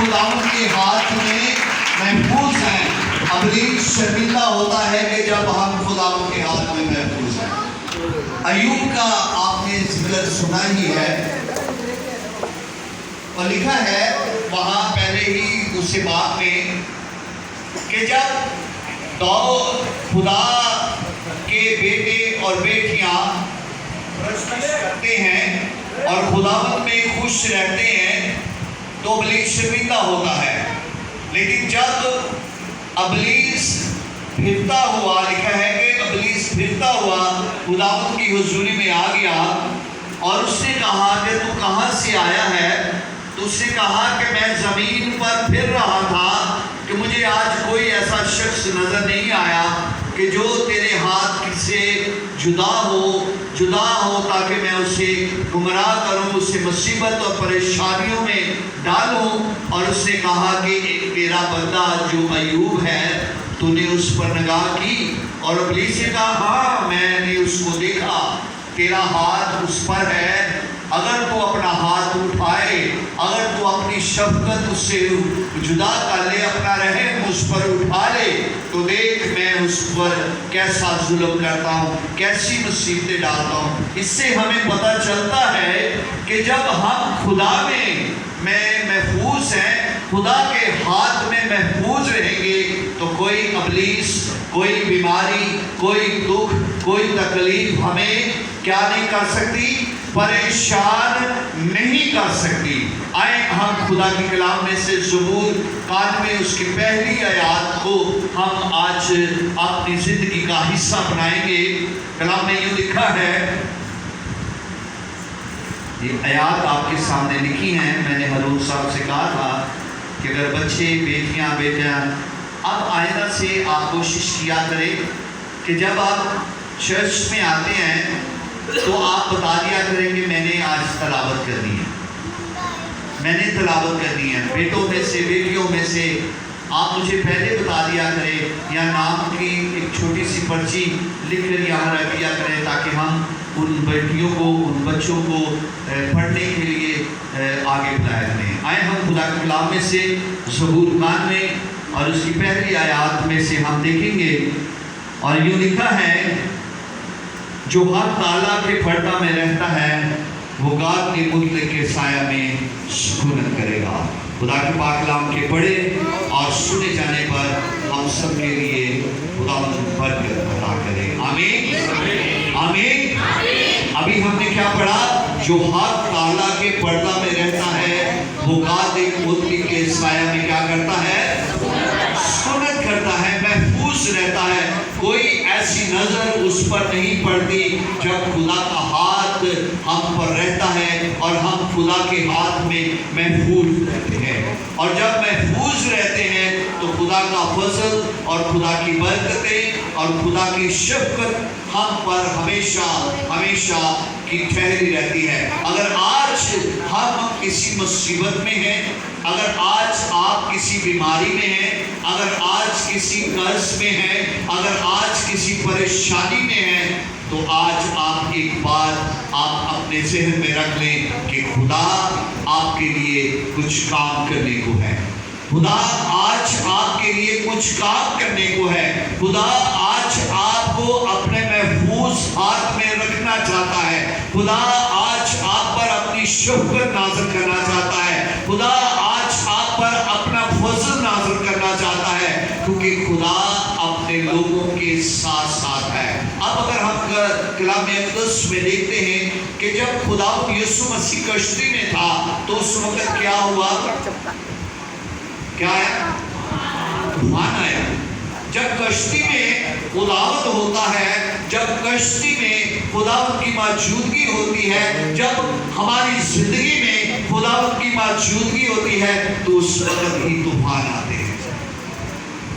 خداوند کے ہاتھ میں محفوظ ہیں۔ ابلیس شرمندہ ہوتا ہے کہ جب ہم خداوند کے ہاتھ میں محفوظ ہیں۔ ایوب کا آپ نے ذکر سنا ہی ہے، اور لکھا ہے وہاں پہلے ہی دوسرے باب میں کہ جب داؤد خدا کے بیٹے اور بیٹیاں پرستش کرتے ہیں اور خداوند میں خوش رہتے ہیں تو ابلیس شرمندہ ہوتا ہے، لیکن جب ابلیس پھرتا ہوا، لکھا ہے کہ ابلیس پھرتا ہوا خداوند کی حضوری میں آ گیا اور اس نے کہا کہ تو کہاں سے آیا ہے؟ تو اس نے کہا کہ میں زمین پر پھر رہا تھا کہ مجھے آج کوئی ایسا شخص نظر نہیں آیا کہ جو تیرے ہاتھ سے جدا ہو تاکہ میں اسے گمراہ کروں، اسے مصیبت اور پریشانیوں میں ڈالوں۔ اور اس نے کہا کہ ایک تیرا بندہ جو ایوب ہے تو نے اس پر نگاہ کی، اور ابلیس نے کہا ہاں میں نے اس کو دیکھا، تیرا ہاتھ اس پر ہے، اگر تو اپنا ہاتھ اٹھائے، اگر تو اپنی شفقت اس سے جدا کر لے، اپنا رحم اس پر اٹھا لے تو دیکھ میں اس پر کیسا ظلم کرتا ہوں، کیسی مصیبتیں ڈالتا ہوں۔ اس سے ہمیں پتہ چلتا ہے کہ جب ہم خدا میں محفوظ ہیں، خدا کے ہاتھ میں محفوظ رہیں گے تو کوئی ابلیس، کوئی بیماری، کوئی دکھ، کوئی تکلیف ہمیں کیا نہیں کر سکتی، پریشان نہیں کر سکتی۔ آئیں ہم خدا کی کلام میں سے زبور 91 اس کی پہلی آیات کو ہم آج اپنی زندگی کا حصہ بنائیں گے۔ کلام میں یوں لکھا ہے، یہ آیات آپ کے سامنے لکھی ہیں، میں نے ہارون صاحب سے کہا تھا کہ اگر بچے بیٹیاں اب آئندہ سے آپ کوشش کیا کریں کہ جب آپ چرچ میں آتے ہیں تو آپ بتا دیا کریں کہ میں نے آج تلاوت کرنی ہے، میں نے تلاوت کرنی ہے۔ بیٹوں میں سے، بیٹیوں میں سے آپ مجھے پہلے بتا دیا کریں، یا نام کی ایک چھوٹی سی پرچی لکھ کر یہاں رکھ دیا کریں تاکہ ہم ان بیٹیوں کو، ان بچوں کو پڑھنے کے لیے آگے بلایا کریں۔ آئیں ہم خدا کے کلام میں سے زبور 91 اور اس کی پہلی آیات میں سے ہم دیکھیں گے، اور یوں لکھا ہے، جو ہر تالا کے پردہ میں رہتا ہے وہ گاد کے مطلق کے سایہ میں سکونت کرے گا۔ خدا کے پاک کلام کے پڑھے اور سنے جانے پر ہم سب کے لیے خدا برکت عطا کرے۔ آمین آمین۔ ابھی ہم نے کیا پڑھا؟ جو ہر تالا کے پردہ میں رہتا ہے وہ گاد کے مطلق کے سایہ میں کیا کرتا ہے؟ سکونت کرتا ہے، محفوظ رہتا ہے، کوئی ایسی نظر اس پر نہیں پڑتی۔ جب خدا کا ہاتھ ہم پر رہتا ہے اور ہم خدا کے ہاتھ میں محفوظ رہتے ہیں، اور جب محفوظ رہتے ہیں تو خدا کا فضل اور خدا کی برکتیں اور خدا کی شفقت ہم پر ہمیشہ کی ٹھہری رہتی ہے۔ اگر آج ہم کسی مصیبت میں ہیں، اگر آج آپ کسی بیماری میں ہیں، اگر آج کسی قرض میں ہیں، اگر آج کسی پریشانی میں ہیں، تو آج آپ ایک بات آپ اپنے ذہن میں رکھ لیں کہ خدا آپ کے لیے کچھ کام کرنے کو ہے، خدا آج آپ کے لیے کچھ کام کرنے کو ہے، خدا آج آپ کو اپنے محفوظ ہاتھ میں رکھنا چاہتا ہے، خدا آج آپ پر اپنی شفقت نازل کرنا چاہتا ہے، خدا آج آپ پر اپنا فضل نازل کرنا چاہتا ہے، کیونکہ خدا اپنے لوگوں کے ساتھ ساتھ ہے۔ اب اگر ہم کلام اقدس میں دیکھتے ہیں کہ جب خدا یسوع مسیح کشتی میں تھا تو اس وقت کیا ہوا؟ کیا آیا؟ طوفان آیا۔ جب کشتی میں خداوند ہوتا ہے، جب کشتی میں خداوند کی موجودگی ہوتی ہے، جب ہماری زندگی میں خداوند کی موجودگی ہوتی ہے تو اس وقت ہی طوفان آتے ہیں،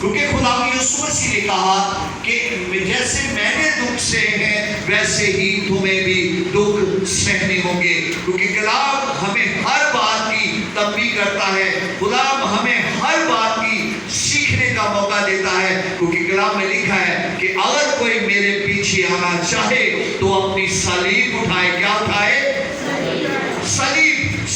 کیونکہ خدا یسوع مسیح نے کہا کہ جیسے میں نے دکھ سے ہیں ویسے ہی تمہیں بھی دکھ سہنے ہوں گے، کیونکہ کلام ہمیں ہر بات کی تنبیہ کرتا ہے، خدا ہمیں ہر بات کی سیکھنے کا موقع دیتا ہے، کیونکہ کلام میں لکھا ہے کہ اگر کوئی میرے پیچھے آنا چاہے تو اپنی صلیب اٹھائے۔ کیا اٹھائے؟ صلیب۔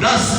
10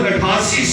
88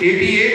88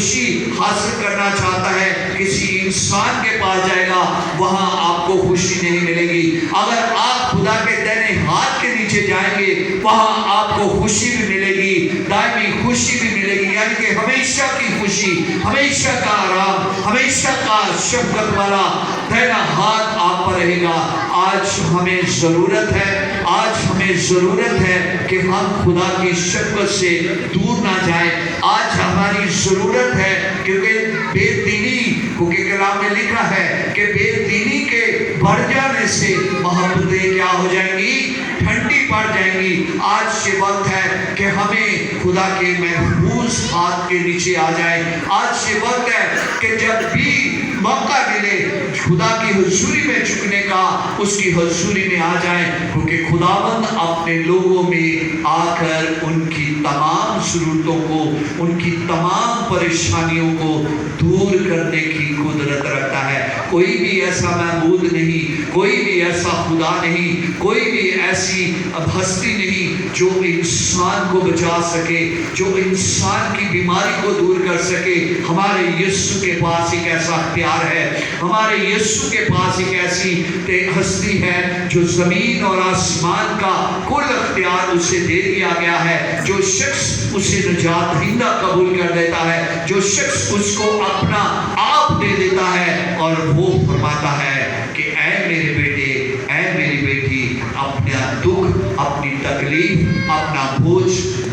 خوشی حاصل کرنا چاہتا ہے کسی انسان کے پاس جائے گا وہاں آپ کو خوشی نہیں ملے گی. اگر آپ خدا کے دائیں ہاتھ کے نیچے جائیں گے وہاں آپ کو خوشی بھی ملے گی, دائمی خوشی بھی ملے گی, یعنی کہ ہمیشہ کی خوشی, ہمیشہ کا آرام, ہمیشہ کا شفقت والا دائنا ہاتھ آپ پر رہے گا. آج ہمیں ضرورت ہے, آج ہمیں ضرورت ہے کہ ہم خدا کی شفقت سے دور نہ جائیں. آج ہماری ضرورت ہے کیونکہ بے دینی, کیونکہ کلام میں لکھا ہے کہ بے دینی کے بڑھ جانے سے محبتیں کیا ہو جائیں گی, ٹھنڈی پڑ جائیں گی. آج یہ وقت ہے کہ ہمیں خدا کے محفوظ ہاتھ کے نیچے آ جائیں. آج یہ وقت ہے کہ جب بھی موقع ملے خدا کی حضوری میں جھکنے کا, اس کی حضوری میں آ جائیں, کیونکہ خداوند اپنے لوگوں میں آ کر ان کی تمام ضرورتوں کو, ان کی تمام پریشانیوں کو دور کرنے کی قدرت رکھتا ہے. کوئی بھی ایسا معبود نہیں, کوئی بھی ایسا خدا نہیں, کوئی بھی ایسی ہستی نہیں جو انسان کو بچا سکے, جو انسان کی بیماری کو دور کر سکے. ہمارے یسوع کے پاس ایک ایسا اختیار ہے, ہمارے یسوع کے پاس ایک ایسی ہستی ہے جو زمین اور آسمان کا کل اختیار اسے دے دیا گیا ہے. جو شخص اسے نجات دہندہ قبول کر دیتا ہے, جو شخص اس کو اپنا آپ دے دیتا ہے, اور وہ فرماتا ہے کہ اے میرے بیٹے, اے میری بیٹی, اپنا دکھ, اپنی تکلیف, اپنا بوجھ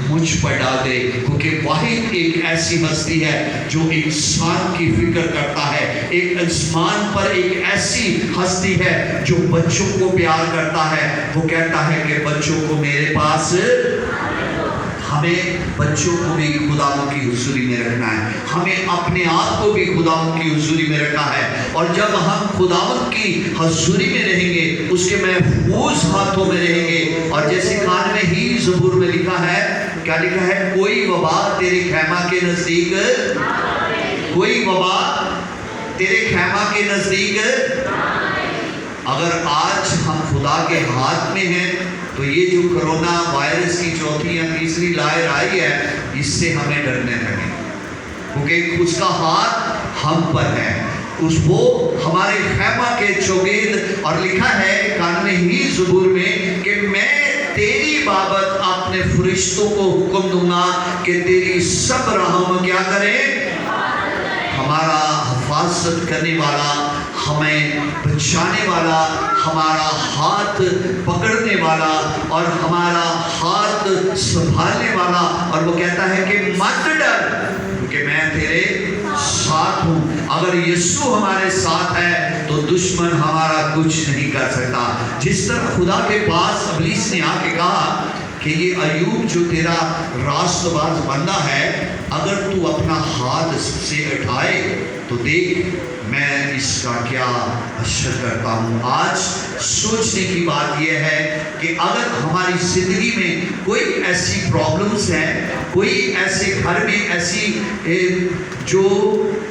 مجھ پر ڈال دے. کیونکہ واحد ایک ایسی ہستی ہے جو انسان کی فکر کرتا ہے, ایک انسان پر ایک ایسی ہستی ہے جو بچوں کو پیار کرتا ہے. وہ کہتا ہے کہ بچوں کو میرے پاس, ہمیں بچوں کو بھی خداوند کی حضوری میں رکھنا ہے, ہمیں اپنے آپ کو بھی خداوند کی حضوری میں رکھنا ہے. اور جب ہم خداوند کی حضوری میں رہیں گے, اس کے محفوظ ہاتھوں میں رہیں گے, اور جیسے 91 زبور میں لکھا ہے, کیا لکھا ہے, کوئی وبا تیرے خیمہ کے نزدیک, کوئی وبا تیرے خیمہ کے نزدیک. اگر آج ہم خدا کے ہاتھ میں ہیں تو یہ جو کرونا وائرس کی چوتھی یا تیسری لہر آئی ہے, اس سے ہمیں ڈرنے لگے, کیونکہ اس کا ہاتھ ہم پر ہے, وہ ہمارے خیمہ کے چوگید. اور لکھا ہے 91 زبور میں کہ میں تیری بابت اپنے فرشتوں کو حکم دوں گا کہ تیری سب راہوں میں کیا کریں, ہمارا حفاظت کرنے والا, ہمیں بچانے والا, ہمارا ہاتھ پکڑنے والا اور ہمارا ہاتھ سنبھالنے والا. اور وہ کہتا ہے کہ مت ڈر کیونکہ میں تیرے ساتھ ہوں. اگر یسوع ہمارے ساتھ ہے تو دشمن ہمارا کچھ نہیں کر سکتا. جس طرح خدا کے پاس ابلیس نے آ کے کہا کہ یہ ایوب جو تیرا راست باز بندہ ہے, اگر تو اپنا ہاتھ اس سے اٹھائے تو دیکھ میں اس کا کیا اشر کرتا ہوں. آج سوچنے کی بات یہ ہے کہ اگر ہماری زندگی میں کوئی ایسی پرابلمز ہیں, کوئی ایسے گھر میں ایسی جو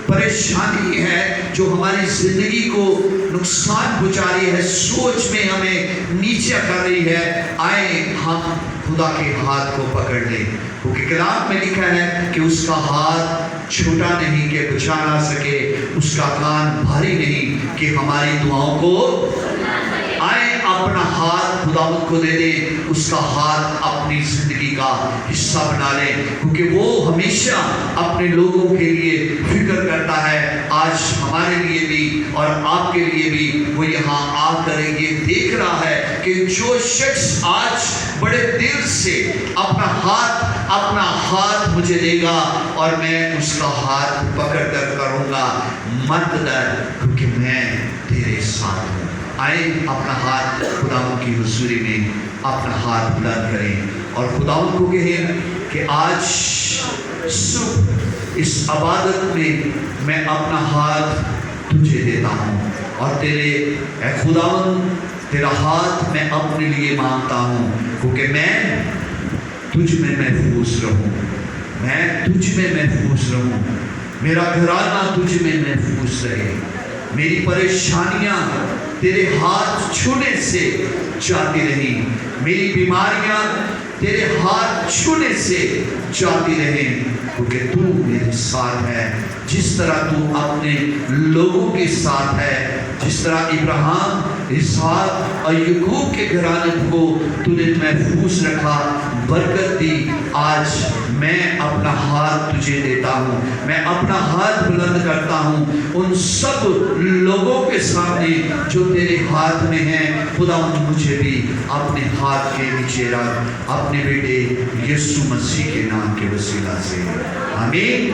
پریشانی ہے جو ہماری زندگی کو نقصان پہنچا رہی ہے, سوچ میں ہمیں نیچے کر رہی ہے, آئیں ہم خدا کے ہاتھ کو پکڑ لیں. کیونکہ کلام میں لکھا ہے کہ اس کا ہاتھ چھوٹا نہیں کہ بچا نہ سکے, اس کا کان بھاری نہیں کہ ہماری دعاؤں کو, آئیں اپنا ہاتھ خداوند کو دے دیں, اس کا ہاتھ اپنی زندگی کا حصہ بنا لیں, کیونکہ وہ ہمیشہ اپنے لوگوں کے لیے فکر کرتا ہے. آج ہمارے لیے بھی اور آپ کے لیے بھی وہ یہاں آ کر یہ دیکھ رہا ہے کہ جو شخص آج بڑے دل سے اپنا ہاتھ مجھے دے گا اور میں اس کا ہاتھ پکڑ کر کروں گا, مت ڈر کیونکہ میں تیرے ساتھ ہوں. آئیں اپنا ہاتھ خداوند کی حضوری میں اپنا ہاتھ بلند کریں اور خداوند کو کہیں کہ آج صبح اس عبادت میں اپنا ہاتھ تجھے دیتا ہوں, اور تیرے اے خداوند تیرا ہاتھ میں اپنے لیے مانگتا ہوں, کیونکہ میں تجھ میں محفوظ رہوں, میں تجھ میں محفوظ رہوں, میرا گھرانہ تجھ میں محفوظ رہے, میری پریشانیاں تیرے ہاتھ چھونے سے جاتی رہیں, میری بیماریاں تیرے ہاتھ چھونے سے جاتی رہیں. کیونکہ تو میرے ساتھ ہے، جس طرح تو اپنے لوگوں کے ساتھ ہے، جس طرح ابراہیم، اسحاق اور یعقوب کے گھرانے کو تو نے محفوظ رکھا، برکت دی۔ آج میں اپنا ہاتھ تجھے دیتا ہوں، میں اپنا ہاتھ بلند کرتا ہوں ان سب لوگوں کے سامنے جو تیرے ہاتھ میں ہیں۔ خدا مجھے بھی اپنے ہاتھ کے نیچے رکھ، اپنے بیٹے یسوع مسیح کے نام کے وسیلہ سے، آمین۔